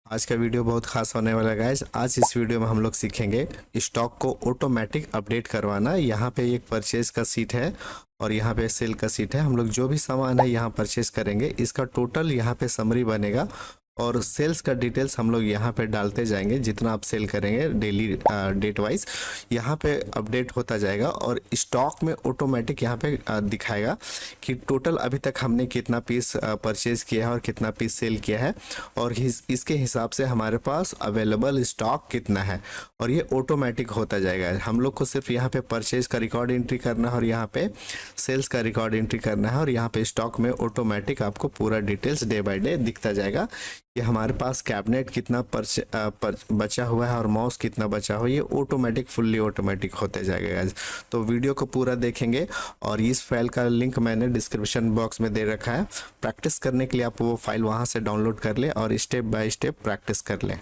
आज का वीडियो बहुत खास होने वाला है गाइस। आज इस वीडियो में हम लोग सीखेंगे स्टॉक को ऑटोमेटिक अपडेट करवाना। यहाँ पे एक परचेज का सीट है और यहाँ पे सेल का सीट है। हम लोग जो भी सामान है यहाँ परचेज करेंगे, इसका टोटल यहाँ पे समरी बनेगा और सेल्स का डिटेल्स हम लोग यहाँ पे डालते जाएंगे। जितना आप सेल करेंगे डेली डेट वाइज यहाँ पे अपडेट होता जाएगा और स्टॉक में ऑटोमेटिक यहाँ पे दिखाएगा कि टोटल अभी तक हमने कितना पीस परचेज किया है और कितना पीस सेल किया है और इसके हिसाब से हमारे पास अवेलेबल स्टॉक कितना है और ये ऑटोमेटिक होता जाएगा। हम लोग को सिर्फ यहाँ पे परचेज का रिकॉर्ड एंट्री करना है और यहाँ पे सेल्स का रिकॉर्ड एंट्री करना है और यहाँ पे स्टॉक में ऑटोमेटिक आपको पूरा डिटेल्स डे बाय डे दिखता जाएगा कि हमारे पास कैबिनेट कितना बचा हुआ है और माउस कितना बचा हुआ है। ये ऑटोमेटिक फुल्ली ऑटोमेटिक होते जाएगा गाइस। तो वीडियो को पूरा देखेंगे और इस फाइल का लिंक मैंने डिस्क्रिप्शन बॉक्स में दे रखा है। प्रैक्टिस करने के लिए आप वो फाइल वहां से डाउनलोड कर ले और स्टेप बाय स्टेप प्रैक्टिस कर लें।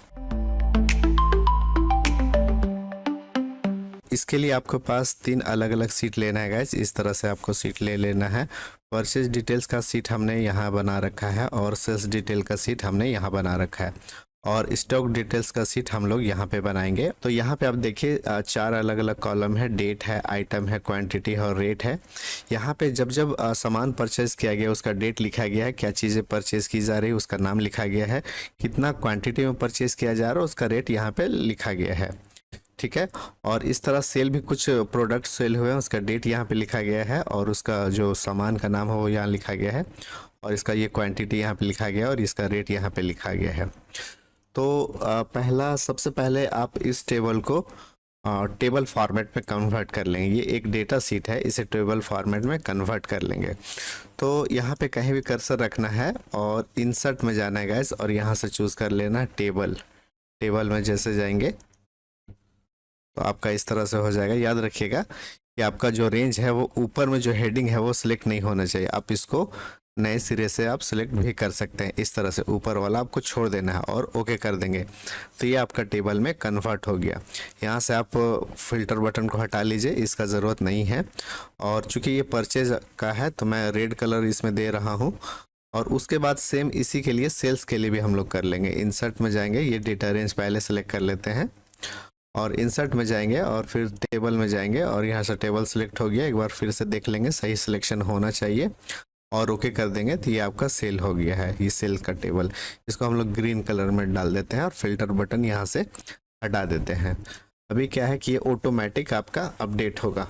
इसके लिए आपके पास 3 अलग अलग सीट लेना है गाइस। इस तरह से आपको सीट ले लेना है। परचेज डिटेल्स का सीट हमने यहाँ बना रखा है और सेल्स डिटेल का सीट हमने यहाँ बना रखा है और स्टॉक डिटेल्स का सीट हम लोग यहाँ पे बनाएंगे। तो यहाँ पे आप देखिए 4 अलग अलग कॉलम है। डेट है, आइटम है, क्वांटिटी है और रेट है। यहाँ पे जब जब सामान परचेज किया गया उसका डेट लिखा गया है, क्या चीज़ें परचेज की जा रही है उसका नाम लिखा गया है, कितना क्वांटिटी में परचेज किया जा रहा है उसका रेट यहाँ पे लिखा गया है। ठीक है। और इस तरह सेल भी कुछ प्रोडक्ट सेल हुए हैं, उसका डेट यहाँ पे लिखा गया है और उसका जो सामान का नाम है वो यहाँ लिखा गया है और इसका ये क्वांटिटी यहाँ पे लिखा गया है और इसका रेट यहाँ पे लिखा गया है। तो सबसे पहले आप इस टेबल को टेबल फॉर्मेट में कन्वर्ट कर लेंगे। ये एक डेटा सीट है, इसे टेबल फॉर्मेट में कन्वर्ट कर लेंगे। तो यहाँ पे कहीं भी कर्सर रखना है और इंसर्ट में जाना है गाइस और यहाँ से चूज़ कर लेना है टेबल। टेबल में जैसे जाएंगे तो आपका इस तरह से हो जाएगा। याद रखिएगा कि आपका जो रेंज है वो ऊपर में जो हेडिंग है वो सिलेक्ट नहीं होना चाहिए। आप इसको नए सिरे से आप सिलेक्ट भी कर सकते हैं। इस तरह से ऊपर वाला आपको छोड़ देना है और ओके कर देंगे तो ये आपका टेबल में कन्वर्ट हो गया। यहाँ से आप फिल्टर बटन को हटा लीजिए, इसका ज़रूरत नहीं है। और चूंकि ये परचेज का है तो मैं रेड कलर इसमें दे रहा हूँ। और उसके बाद सेम इसी के लिए सेल्स के लिए भी हम लोग कर लेंगे। इंसर्ट में जाएंगे, ये डेटा रेंज पहले सेलेक्ट कर लेते हैं और इंसर्ट में जाएंगे और फिर टेबल में जाएंगे और यहाँ से टेबल सिलेक्ट हो गया। एक बार फिर से देख लेंगे, सही सिलेक्शन होना चाहिए और ओके कर देंगे तो ये आपका सेल हो गया है। ये सेल का टेबल, इसको हम लोग ग्रीन कलर में डाल देते हैं और फिल्टर बटन यहाँ से हटा देते हैं। अभी क्या है कि ये ऑटोमेटिक आपका अपडेट होगा।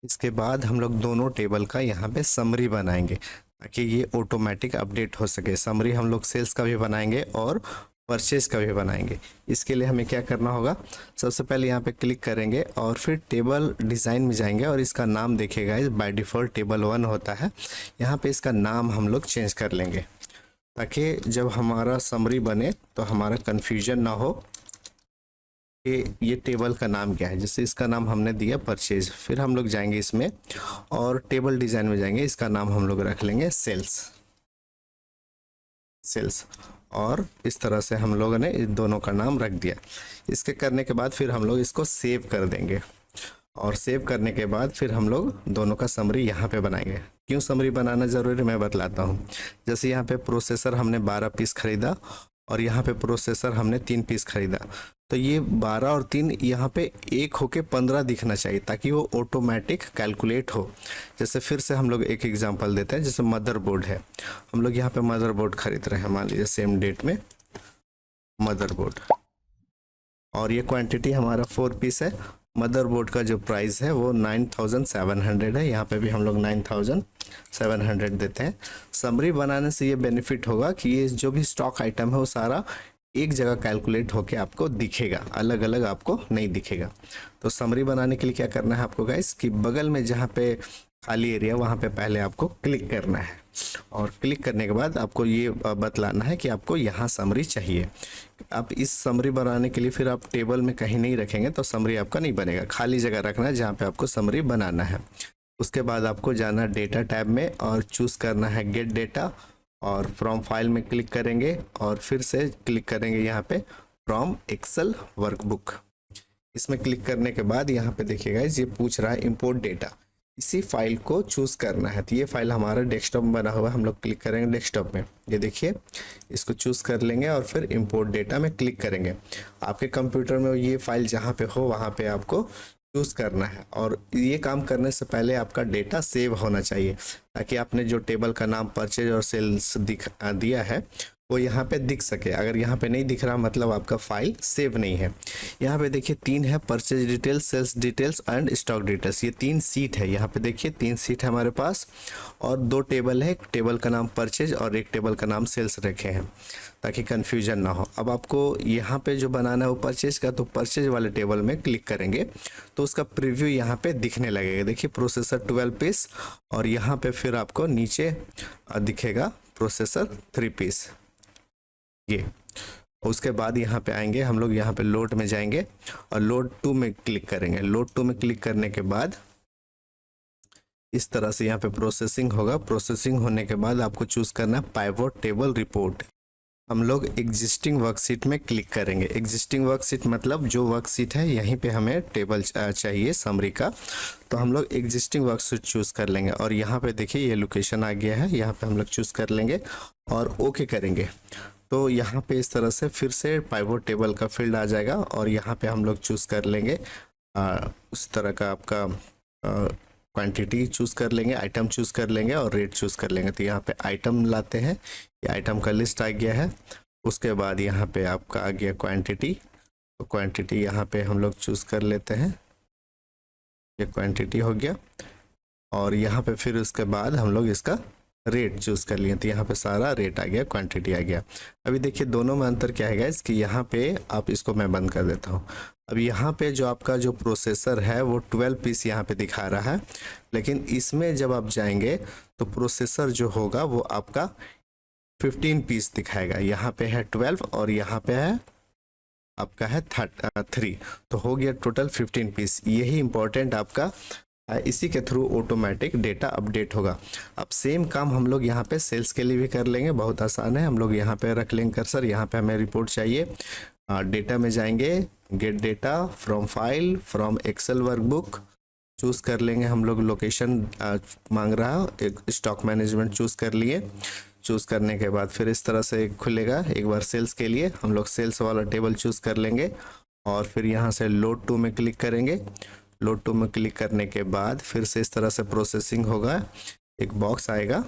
इसके बाद हम लोग दोनों टेबल का यहाँ पे समरी बनाएंगे ताकि ये ऑटोमेटिक अपडेट हो सके। समरी हम लोग सेल्स का भी बनाएंगे और परचेज का भी बनाएंगे। इसके लिए हमें क्या करना होगा, सबसे पहले यहाँ पे क्लिक करेंगे और फिर टेबल डिज़ाइन में जाएंगे और इसका नाम देखिएगा, इस बाय डिफ़ॉल्ट टेबल 1 होता है। यहाँ पे इसका नाम हम लोग चेंज कर लेंगे ताकि जब हमारा समरी बने तो हमारा कन्फ्यूजन ना हो कि ये टेबल का नाम क्या है। जैसे इसका नाम हमने दिया परचेज, फिर हम लोग जाएंगे इसमें और टेबल डिज़ाइन में जाएंगे, इसका नाम हम लोग रख लेंगे सेल्स। और इस तरह से हम लोगों ने इन दोनों का नाम रख दिया। इसके करने के बाद फिर हम लोग इसको सेव कर देंगे और सेव करने के बाद फिर हम लोग दोनों का समरी यहाँ पे बनाएंगे। क्यों समरी बनाना ज़रूरी है मैं बतलाता हूँ। जैसे यहाँ पे प्रोसेसर हमने 12 पीस खरीदा और यहाँ पे प्रोसेसर हमने 3 पीस खरीदा, तो ये 12 और 3 यहाँ पे एक होके 15 दिखना चाहिए ताकि वो ऑटोमेटिक कैलकुलेट हो। जैसे फिर से हम लोग एक एग्जांपल देते हैं, जैसे मदरबोर्ड है, हम लोग यहाँ पे मदरबोर्ड खरीद रहे हैं, मान लीजिए सेम डेट में मदरबोर्ड और ये क्वांटिटी हमारा 4 पीस है। मदरबोर्ड का जो प्राइस है वो 9700 है। यहाँ पे भी हम लोग 9700 देते हैं। समरी बनाने से ये बेनिफिट होगा कि ये जो भी स्टॉक आइटम है वो सारा एक जगह कैलकुलेट होके आपको दिखेगा, अलग अलग आपको नहीं दिखेगा। तो समरी बनाने के लिए क्या करना है आपको गाइस कि बगल में जहाँ पे खाली एरिया वहाँ पे पहले आपको क्लिक करना है और क्लिक करने के बाद आपको ये बतलाना है कि आपको यहाँ समरी चाहिए। आप इस समरी बनाने के लिए फिर आप टेबल में कहीं नहीं रखेंगे तो समरी आपका नहीं बनेगा। खाली जगह रखना है जहाँ पे आपको समरी बनाना है। उसके बाद आपको जाना डेटा टैब में और चूज़ करना है गेट डेटा और फ्रॉम फाइल में क्लिक करेंगे और फिर से क्लिक करेंगे यहाँ पे फ्रॉम एक्सेल वर्कबुक। इसमें क्लिक करने के बाद यहाँ पे देखिएगा ये पूछ रहा है इंपोर्ट डेटा। इसी फाइल को चूज़ करना है। तो ये फाइल हमारा डेस्कटॉप में बना हुआ है, हम लोग क्लिक करेंगे डेस्कटॉप में, ये देखिए इसको चूज़ कर लेंगे और फिर इंपोर्ट डेटा में क्लिक करेंगे। आपके कंप्यूटर में ये फाइल जहाँ पे हो वहाँ पे आपको चूज़ करना है। और ये काम करने से पहले आपका डेटा सेव होना चाहिए, ताकि आपने जो टेबल का नाम परचेज और सेल्स दिया है वो यहाँ पे दिख सके। अगर यहाँ पे नहीं दिख रहा मतलब आपका फाइल सेव नहीं है। यहाँ पे देखिए 3 है, purchase details, sales details and stock details. ये 3 सीट है, यहाँ पे देखिए 3 सीट है हमारे पास और 2 टेबल है, एक टेबल का नाम परचेज और एक टेबल का नाम सेल्स रखे हैं ताकि कन्फ्यूजन ना हो। अब आपको यहाँ पे जो बनाना है वो परचेज का, तो परचेज वाले टेबल में क्लिक करेंगे तो उसका प्रीव्यू यहाँ पे दिखने लगेगा। देखिए प्रोसेसर 12 पीस और यहाँ पे फिर आपको नीचे दिखेगा प्रोसेसर 3 पीस। ये उसके बाद यहाँ पे आएंगे हम लोग, यहाँ पे लोड में जाएंगे और लोड 2 में क्लिक करेंगे। लोड 2 में क्लिक करने के बाद इस तरह से यहाँ पे प्रोसेसिंग होगा। प्रोसेसिंग होने के बाद आपको चूज करना है पाइवोट टेबल रिपोर्ट। हम लोग एग्जिस्टिंग वर्कशीट में क्लिक करेंगे। एग्जिस्टिंग वर्कशीट मतलब जो वर्कशीट है यहीं पे हमें टेबल चाहिए समरी का, तो हम लोग एग्जिस्टिंग वर्कशीट चूज कर लेंगे। और यहाँ पे देखिए ये लोकेशन आ गया है, यहाँ पे हम लोग चूज कर लेंगे और ओके करेंगे। तो यहाँ पे इस तरह से फिर से पाइवोट टेबल का फील्ड आ जाएगा और यहाँ पे हम लोग चूज कर लेंगे उस तरह का आपका क्वांटिटी चूज कर लेंगे, आइटम चूज कर लेंगे और रेट चूज कर लेंगे। तो यहाँ पे आइटम लाते हैं, ये आइटम का लिस्ट आ गया है। उसके बाद यहाँ पे आपका आ गया क्वांटिटी, तो क्वांटिटी यहाँ पे हम लोग चूज कर लेते हैं, ये क्वांटिटी हो गया। और यहाँ पे फिर उसके बाद हम लोग इसका रेट चूज कर लिए, तो यहाँ पे सारा रेट आ गया, क्वांटिटी आ गया। अभी देखिए दोनों में अंतर क्या है गाइस कि यहाँ पे आप इसको मैं बंद कर देता हूँ। अब यहाँ पे जो आपका जो प्रोसेसर है वो 12 पीस यहाँ पे दिखा रहा है, लेकिन इसमें जब आप जाएंगे तो प्रोसेसर जो होगा वो आपका 15 पीस दिखाएगा। यहाँ पे है 12 और यहाँ पे है आपका है 3, तो हो गया टोटल 15 पीस। यही इंपॉर्टेंट आपका इसी के थ्रू ऑटोमेटिक डेटा अपडेट होगा। अब सेम काम हम लोग यहाँ पे सेल्स के लिए भी कर लेंगे, बहुत आसान है। हम लोग यहाँ पे रख लेंगे कर्सर, यहाँ पे हमें रिपोर्ट चाहिए। डेटा में जाएंगे, get data from file from Excel workbook choose कर लेंगे। हम लोग लोकेशन मांग रहा है, एक स्टॉक मैनेजमेंट चूज कर लिए। चूज करने के बाद फिर इस तरह से खुलेगा। एक बार सेल्स के लिए हम लोग सेल्स वाला टेबल चूज कर लेंगे और फिर यहाँ से लोड 2 में क्लिक करेंगे। लोड 2 में क्लिक करने के बाद फिर से इस तरह से प्रोसेसिंग होगा, एक बॉक्स आएगा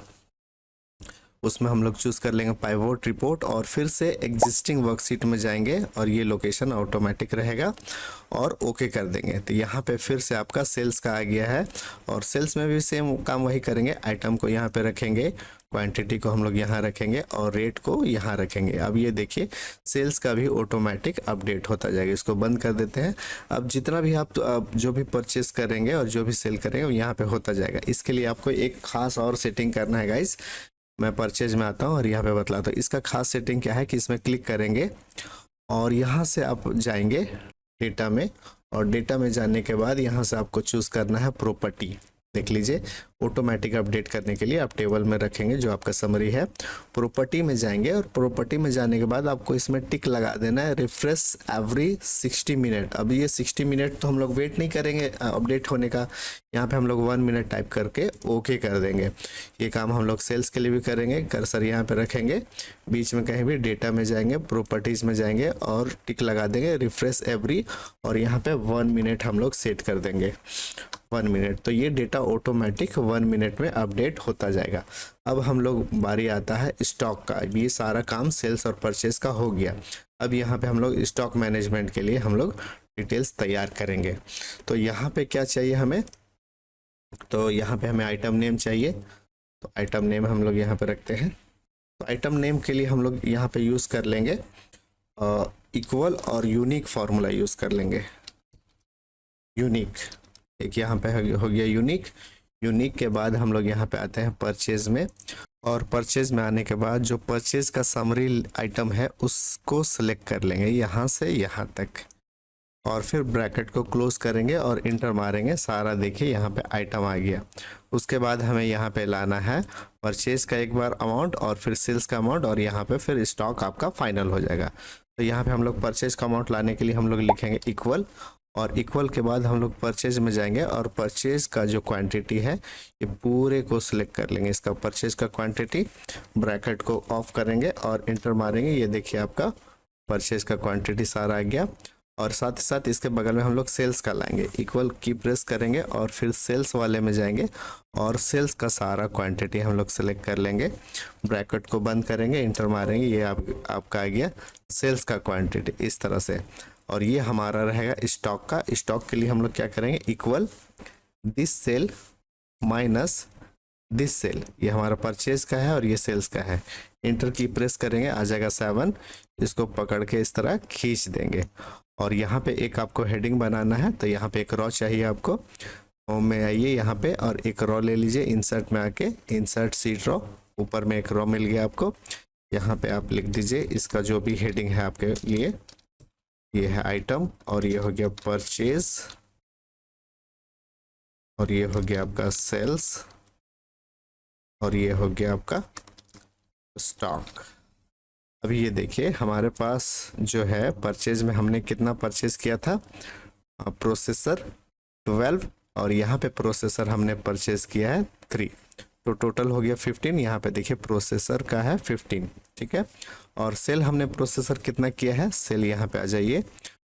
उसमें हम लोग चूज कर लेंगे पाइवोट रिपोर्ट और फिर से एग्जिस्टिंग वर्कशीट में जाएंगे और ये लोकेशन ऑटोमेटिक रहेगा और ओके कर देंगे। तो यहाँ पे फिर से आपका सेल्स का आ गया है और सेल्स में भी सेम काम वही करेंगे। आइटम को यहाँ पे रखेंगे, क्वांटिटी को हम लोग यहाँ रखेंगे और रेट को यहाँ रखेंगे। अब ये देखिए सेल्स का भी ऑटोमेटिक अपडेट होता जाएगा। इसको बंद कर देते हैं। अब जितना भी आप जो भी परचेस करेंगे और जो भी सेल करेंगे वो यहाँ पे होता जाएगा। इसके लिए आपको एक खास और सेटिंग करना है गाइस। मैं परचेज में आता हूँ और यहाँ पे बतलाता हूँ। इसका खास सेटिंग क्या है कि इसमें क्लिक करेंगे और यहाँ से आप जाएंगे डेटा में और डेटा में जाने के बाद यहाँ से आपको चूज करना है प्रॉपर्टी। देख लीजिए ऑटोमेटिक अपडेट करने के लिए आप टेबल में रखेंगे जो आपका समरी है। प्रॉपर्टी में जाएंगे और प्रॉपर्टी में जाने के बाद आपको इसमें टिक लगा देना है रिफ्रेश एवरी 60 मिनट। अब ये 60 मिनट तो हम लोग वेट नहीं करेंगे अपडेट होने का, यहाँ पे हम लोग 1 मिनट टाइप करके ओके कर देंगे। ये काम हम लोग सेल्स के लिए भी करेंगे। कर्सर यहाँ पे रखेंगे, बीच में कहीं भी डेटा में जाएंगे, प्रॉपर्टीज में जाएंगे और टिक लगा देंगे रिफ्रेश एवरी और यहाँ पे 1 मिनट हम लोग सेट कर देंगे, 1 मिनट। तो ये डेटा ऑटोमेटिक 1 मिनट में अपडेट होता जाएगा। अब हम लोग बारी आता है स्टॉक का। ये सारा काम सेल्स और परचेस का हो गया। अब यहाँ पे हम लोग स्टॉक मैनेजमेंट के लिए हम लोग डिटेल्स तैयार करेंगे। तो यहाँ पे क्या चाहिए हमें, तो यहाँ पे हमें आइटम नेम चाहिए। तो आइटम नेम हम लोग यहाँ पे रखते हैं। तो आइटम नेम के लिए हम लोग यहाँ पे यूज़ कर लेंगे इक्वल और यूनिक फार्मूला यूज़ कर लेंगे। यूनिक एक यहाँ पे हो गया यूनिक। यूनिक के बाद हम लोग यहाँ पे आते हैं परचेज में और परचेज में आने के बाद जो परचेज का समरी आइटम है उसको सिलेक्ट कर लेंगे यहाँ से यहाँ तक और फिर ब्रैकेट को क्लोज करेंगे और इंटर मारेंगे। सारा देखिए यहाँ पे आइटम आ गया। उसके बाद हमें यहाँ पे लाना है परचेज का एक बार अमाउंट और फिर सेल्स का अमाउंट और यहाँ पे फिर स्टॉक आपका फाइनल हो जाएगा। तो यहाँ पे हम लोग परचेज का अमाउंट लाने के लिए हम लोग लिखेंगे इक्वल और इक्वल के बाद हम लोग परचेज में जाएंगे और परचेज का जो क्वांटिटी है ये पूरे को सिलेक्ट कर लेंगे। इसका परचेज का क्वांटिटी, ब्रैकेट को ऑफ करेंगे और इंटर मारेंगे। ये देखिए आपका परचेज का क्वांटिटी सारा आ गया। और साथ ही साथ इसके बगल में हम लोग सेल्स का लाएंगे, इक्वल की प्रेस करेंगे और फिर सेल्स वाले में जाएंगे और सेल्स का सारा क्वांटिटी हम लोग सेलेक्ट कर लेंगे। ब्रैकेट को बंद करेंगे, इंटर मारेंगे, ये आपका आ गया सेल्स का क्वांटिटी इस तरह से। और ये हमारा रहेगा स्टॉक का। स्टॉक के लिए हम लोग क्या करेंगे, equal this cell minus this cell, ये हमारा परचेज का है और ये सेल्स का है। इंटर की प्रेस करेंगे, आ जाएगा 7। इसको पकड़ के इस तरह खींच देंगे और यहाँ पे एक आपको हेडिंग बनाना है, तो यहाँ पे एक रॉ चाहिए आपको। होम में आइए यहाँ पे और एक रॉ ले लीजिए, इंसर्ट में आके इंसर्ट सीट रॉ, ऊपर में एक रॉ मिल गया आपको। यहाँ पे आप लिख दीजिए इसका जो भी हेडिंग है आपके लिए, ये है आइटम और ये हो गया परचेज और ये हो गया आपका सेल्स और ये हो गया आपका स्टॉक। अभी ये देखिए हमारे पास जो है परचेज में हमने कितना परचेज किया था, प्रोसेसर 12 और यहाँ पे प्रोसेसर हमने परचेज किया है 3, तो टोटल हो गया 15। यहाँ पे देखिए प्रोसेसर का है 15, ठीक है। और सेल हमने प्रोसेसर कितना किया है, सेल यहाँ पे आ जाइए,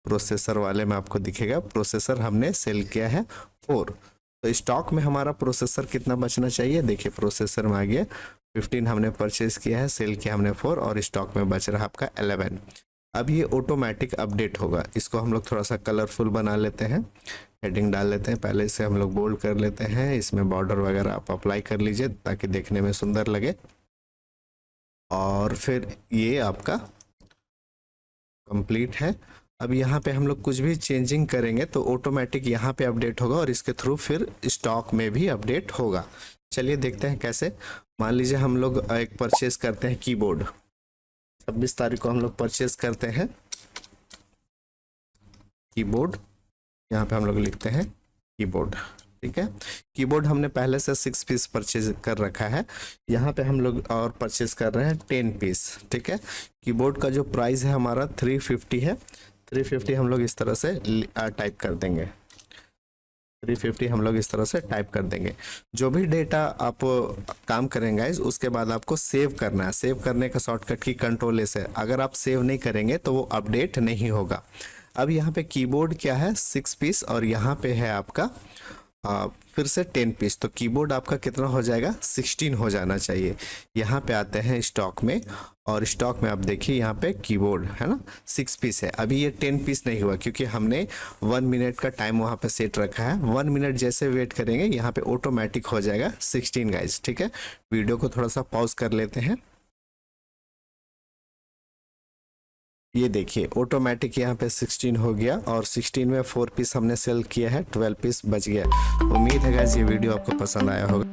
प्रोसेसर वाले में आपको दिखेगा प्रोसेसर हमने सेल किया है 4। तो स्टॉक में हमारा प्रोसेसर कितना बचना चाहिए, देखिए प्रोसेसर में आ गया 15 हमने परचेज किया है, सेल किया हमने 4 और स्टॉक में बच रहा आपका 11। अब ये ऑटोमेटिक अपडेट होगा। इसको हम लोग थोड़ा सा कलरफुल बना लेते हैं, हेडिंग डाल लेते हैं, पहले से हम लोग बोल्ड कर लेते हैं। इसमें बॉर्डर वगैरह आप अप्लाई कर लीजिए ताकि देखने में सुंदर लगे। और फिर ये आपका कंप्लीट है। अब यहाँ पे हम लोग कुछ भी चेंजिंग करेंगे तो ऑटोमेटिक यहाँ पे अपडेट होगा और इसके थ्रू फिर स्टॉक में भी अपडेट होगा। चलिए देखते हैं कैसे। मान लीजिए हम लोग एक परचेज करते हैं कीबोर्ड, 26 तारीख को हम लोग परचेज करते हैं कीबोर्ड। यहाँ पे हम लोग लिखते हैं कीबोर्ड, ठीक है। कीबोर्ड हमने पहले से 6 पीस परचेज कर रखा है, यहाँ पे हम लोग और परचेज कर रहे हैं 10 पीस, ठीक है। कीबोर्ड का जो प्राइस है हमारा 350 है। 350 हम लोग इस तरह से टाइप कर देंगे, 350 हम लोग इस तरह से टाइप कर देंगे। जो भी डेटा आप काम करेंगे उसके बाद आपको सेव करना है। सेव करने का शॉर्टकट की कंट्रोल से, अगर आप सेव नहीं करेंगे तो वो अपडेट नहीं होगा। अब यहाँ पे कीबोर्ड क्या है 6 पीस और यहाँ पे है आपका फिर से 10 पीस, तो कीबोर्ड आपका कितना हो जाएगा 16 हो जाना चाहिए। यहाँ पे आते हैं स्टॉक में और स्टॉक में आप देखिए यहाँ पे कीबोर्ड है ना 6 पीस है। अभी ये 10 पीस नहीं हुआ क्योंकि हमने 1 मिनट का टाइम वहाँ पे सेट रखा है। 1 मिनट जैसे वेट करेंगे यहाँ पे ऑटोमेटिक हो जाएगा 16 गाइज, ठीक है। वीडियो को थोड़ा सा पॉज कर लेते हैं। ये देखिए ऑटोमेटिक यहाँ पे 16 हो गया और 16 में 4 पीस हमने सेल किया है, 12 पीस बच गया। उम्मीद है गाइस ये वीडियो आपको पसंद आया होगा।